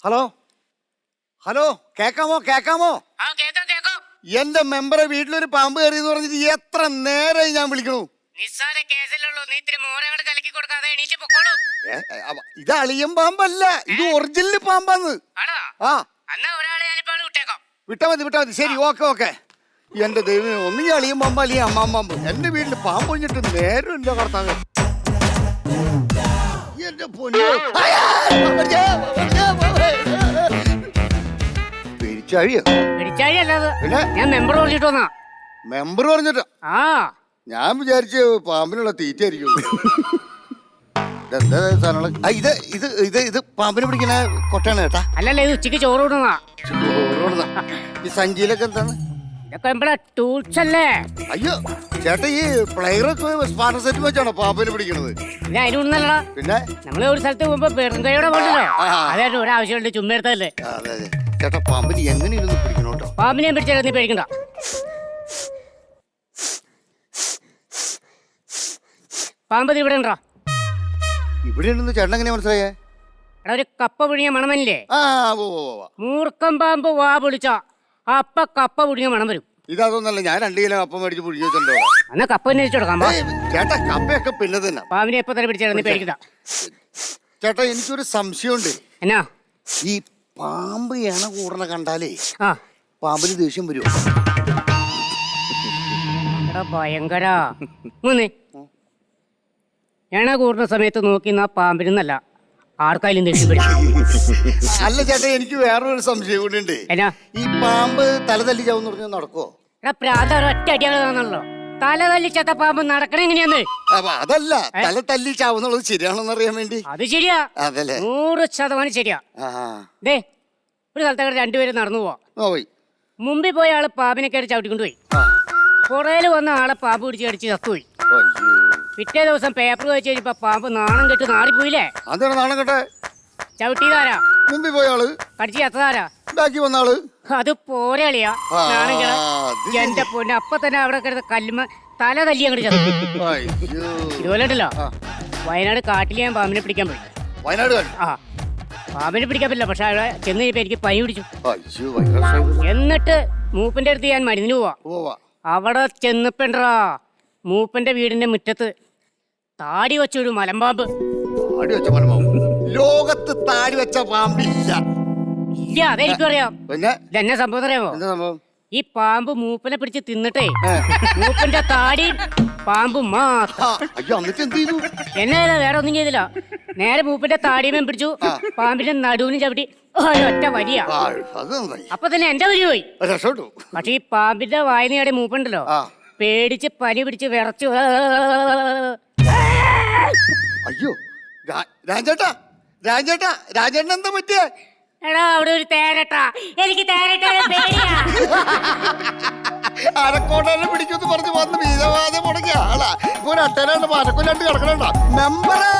Hello hello, കേക്കാമോ കേക്കാമോ? എന്റെ മെമ്പറെ വീട്ടിലൊരു പാമ്പ് കയറിയെന്ന് പറഞ്ഞിട്ട് എത്ര നേരമായി ഞാൻ വിളിക്കണു. ഇത് അളിയൻ പാമ്പല്ല, ഇത് ഒറിജിനൽ പാമ്പാന്ന്. ആ വിട്ടാ മതി. ശരി, ഓക്കെ. എന്റെ ദൈവം, ഒന്നുകിൽ അളിയൻ പാമ്പ് അല്ലെങ്കിൽ അമ്മാൻ പാമ്പ്. എന്റെ വീട്ടിൽ പാമ്പ് ഒഴിഞ്ഞിട്ട് നേരമില്ല കർത്താവ്. എന്റെ പൊന്നു മെമ്പർ പറഞ്ഞിട്ട് ഞാൻ വിചാരിച്ച് പാമ്പിനുള്ള തീറ്റയായിരിക്കും. ഇത് പാമ്പിനെ പിടിക്കുന്ന കൊട്ടാണ് കേട്ടാ. അല്ലല്ലേ, ഇത് ഉച്ചക്ക് ചോറ് കൊടുക്കുന്ന ഈ സഞ്ചിയിലൊക്കെ എന്താണ്? ടൂൾസ് അല്ലേ? അയ്യോ ചേട്ടാ, ഈ പ്ലെയറൊക്കെ സ്പാർട്ടർ സെറ്റ് വെച്ചാണോ പാമ്പിനെ പിടിക്കണത്? അതിനൊന്നല്ലടാ, പിന്നെ നമ്മള് ഒരു സ്ഥലത്ത് പോകുമ്പോ വെറുങ്കയോടെ പോകണ്ടല്ലോ. അതായത് ഒരാവശ്യമുണ്ട്, ചുമ്മാ എടുത്തല്ലേ. ചേട്ടാ, പാമ്പിന് എങ്ങനെ ഇരുന്ന് പിടിക്കണോട്ടോ? പാമ്പിനെ പിടിച്ചാൽ നീ പേടിക്കണ്ട. പാമ്പ് ഇവിടെ ഉണ്ടോ? ഇവിടെ ഉണ്ടെന്ന് ചേട്ടൻ എങ്ങനെയാ മനസ്സിലായേ? എടാ, ഒരു കപ്പ പുഴുങ്ങിയ മണമല്ലേ? മൂർക്കം പാമ്പ് വാ പൊളിച്ച അപ്പ കപ്പ പുഴുങ്ങിയ മണം വരും. ഇതൊന്നല്ല, ഞാൻ 2 കിലോ കപ്പ മേടിച്ച് പുഴുങ്ങി വെച്ചിട്ടുണ്ടോ? എന്നാ കപ്പ അന്വേഷിച്ചു കൊടുക്കാം ചേട്ടാ. കപ്പയൊക്കെ പിന്നെ തന്നെ. പാമ്പിനെ എപ്പോ തന്നെ പിടിച്ചാൽ നീ പേടിക്കണ്ട. ചേട്ടാ, എനിക്കൊരു സംശയമുണ്ട്. എന്നാ? ഈ പാമ്പ് എണ കൂടണ കണ്ടാലേ ആ പാമ്പിന് ദേഷ്യം വരുമോ? ഭയങ്കര എണ കൂടുന്ന സമയത്ത് നോക്കി പാമ്പിനല്ല ആർക്കായാലും ദേഷ്യം വരും. അല്ല ചേട്ടാ, എനിക്ക് വേറൊരു സംശയം കൂടി ഉണ്ട്. എന്നാ? ഈ പാമ്പ് തല തല്ലി ചാവെന്ന് പറഞ്ഞാൽ നടക്കുവോ? ഒറ്റ അടിയാണല്ലോ. തല തല്ലി ചത്ത പാമ്പ് നടക്കണ എങ്ങനെയാന്ന്? അതല്ല, തല തല്ലി ചാവുന്നുള്ളത് ശരിയാണെന്ന് അറിയാൻ വേണ്ടി. അത് ശരിയാ, അതല്ലേ? 100% ശരിയാ. ദേ, ഒരു സ്ഥലത്ത് രണ്ടുപേരും നടന്നു പോയി. മുമ്പിൽ പോയ ആള് പാമ്പിനെ കയറി ചവിട്ടിക്കൊണ്ടുപോയി. പുറയില് വന്ന ആളെ പാമ്പ് പിടിച്ച് കടിച്ച് ചത്തുപോയി. പിറ്റേ ദിവസം പേപ്പർ വായിച്ചു കഴിഞ്ഞപ്പോ പാമ്പ് നാണം കെട്ട് നാറിപ്പോയില്ലേ? അതാണ് നാണം കെട്ടെ. ചവിട്ടിയതാരാ? മുമ്പിൽ പോയ ആള്. കടിച്ച് ചത്തതാരാ? ബാക്കി വന്ന ആള്. അത് പോരെളിയാ നാണം കെട. എന്റെ പൊന്നെ, അപ്പൊ തന്നെ അവിടെ കിടന്ന കല്ലുമ്മ തല തല്ലി അങ്ങോട്ട് ചത്തു. ഇതുപോലെ ഉണ്ടല്ലോ, വയനാട് കാട്ടിൽ ഞാൻ പാമ്പിനെ പിടിക്കാൻ പോയി. വയനാട്? ആ, പാമ്പിനെ പിടിക്കാൻ പറ്റില്ല. പക്ഷെ അവിടെ ചെന്ന് കഴിഞ്ഞപ്പോ എനിക്ക് പനി പിടിച്ചു. എന്നിട്ട് മൂപ്പന്റെ അടുത്ത് ഞാൻ മരുന്നിന് പോവാ. അവിടെ ചെന്നപ്പോണ്ടാ മൂപ്പന്റെ വീടിന്റെ മുറ്റത്ത് താടി വെച്ചൊരു മലമ്പാമ്പ്. ലോകത്ത് താടി വെച്ച പാമ്പില്ല. ഇല്ല, അതെനിക്കും അറിയാം. ഇതെന്നെ സംഭവം അറിയാമോ? ഈ പാമ്പ് മൂപ്പനെ പിടിച്ച് തിന്നിട്ടേ മൂപ്പന്റെ താടി പാമ്പ് എന്നെ വേറെ ഒന്നും ചെയ്തില്ല. നേരെ മൂപ്പന്റെ താടിയമേം പിടിച്ചു, പാമ്പിന്റെ നടുവിനും ചവിട്ടി ഒറ്റ വലിയ. അപ്പൊ തന്നെ എന്റെ വരി പോയി. പക്ഷെ ഈ പാമ്പിന്റെ വായനയുടെ മൂപ്പുണ്ടല്ലോ, പേടിച്ച് പനി പിടിച്ച് വിറച്ചു. അയ്യോ രാജേട്ടൻ എന്താ പറ്റിയേ? എടാ, അവിടെ ഒരു തേരട്ടാ. എനിക്ക് തേരട്ട അരക്കോട്ടെ പിടിക്കുമെന്ന് പറഞ്ഞ് വന്ന് വീരവാദം മുടങ്ങിയ ആളാ. ഇപ്പൊ ഒരു അട്ടേനാണ്ട് മരക്കൊല്ലാണ്ട് കിടക്കണണ്ട മെമ്പറേ.